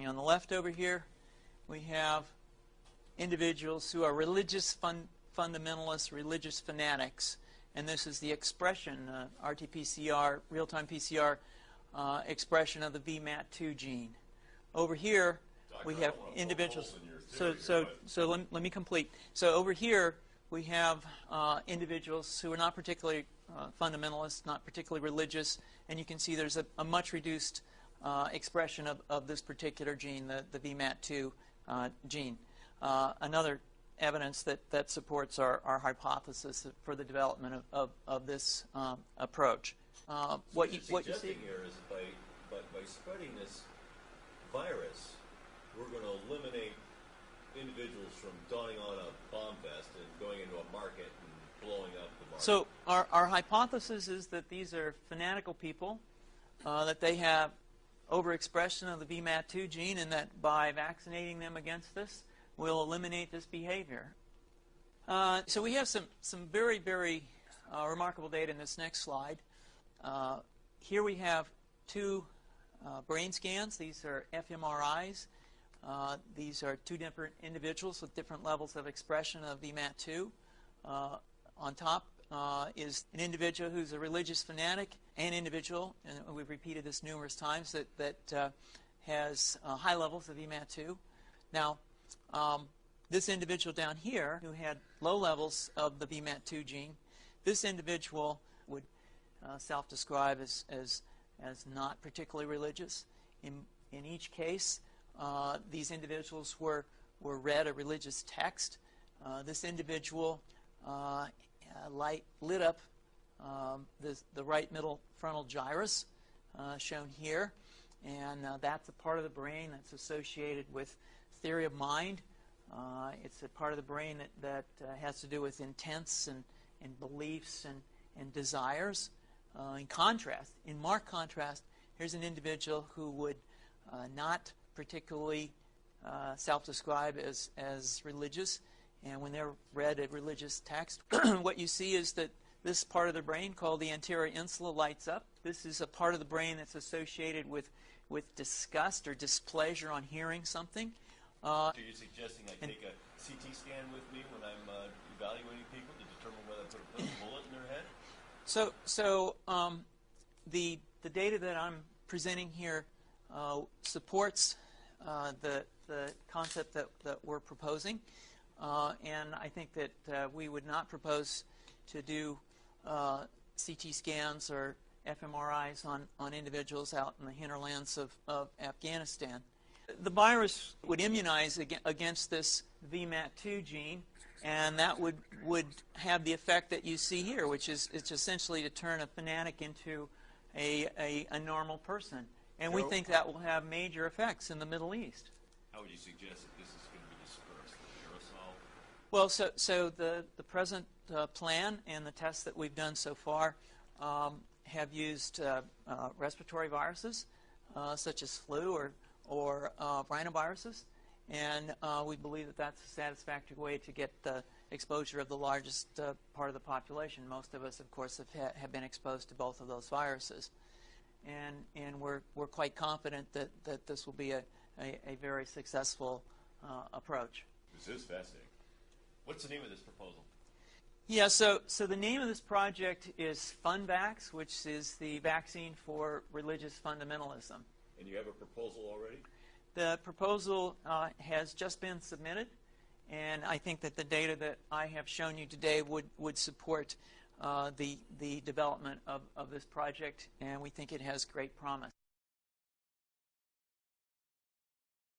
me. On the left over here, we have individuals who are religious fundamentalists, religious fanatics, and this is the expression, RT-PCR, real-time PCR expression of the VMAT2 gene. Over here, we have individuals. Let me complete. So over here, we have individuals who are not particularly fundamentalist, not particularly religious, and you can see there's a much reduced expression of this particular gene, the VMAT2 gene. Another evidence that supports our hypothesis for the development of this approach. What you're suggesting here is by spreading this virus, we're going to eliminate individuals from donning on a bomb vest and going into a market and blowing up the market. So our hypothesis is that these are fanatical people, that they have overexpression of the VMAT2 gene, and that by vaccinating them against this, we'll eliminate this behavior. So we have some very, very remarkable data in this next slide. Here we have two brain scans. These are fMRIs. These are two different individuals with different levels of expression of VMAT2. On top is an individual who's a religious fanatic, an individual, and we've repeated this numerous times, that has high levels of VMAT2. Now, this individual down here who had low levels of the VMAT2 gene, this individual would self-describe as not particularly religious. In each case, these individuals were read a religious text. This individual lit up the right middle frontal gyrus, shown here, and that's a part of the brain that's associated with theory of mind. It's a part of the brain that has to do with intents and beliefs and desires. In marked contrast, here's an individual who would not particularly self-describe as religious, and when they're read a religious text, what you see is that this part of the brain called the anterior insula lights up. This is a part of the brain that's associated with disgust or displeasure on hearing something. So you're suggesting I take a CT scan with me when I'm evaluating people to determine whether I put a bullet in their head? So the data that I'm presenting here supports the concept that we're proposing, and I think that we would not propose to do CT scans or fMRIs on individuals out in the hinterlands of Afghanistan. The virus would immunize against this VMAT2 gene, and that would have the effect that you see here, which is it's essentially to turn a fanatic into a normal person. And we think that will have major effects in the Middle East. How would you suggest that this is going to be dispersed? Aerosol? Well, so the present plan and the tests that we've done so far have used respiratory viruses, such as flu or rhinoviruses, and we believe that that's a satisfactory way to get the exposure of the largest part of the population. Most of us, of course, have been exposed to both of those viruses, and we're quite confident that this will be a very successful approach. This is fascinating. What's the name of this proposal? Yeah, so the name of this project is FunVax, which is the vaccine for religious fundamentalism. And you have a proposal already? The proposal has just been submitted, and I think that the data that I have shown you today would support the development of this project, and we think it has great promise.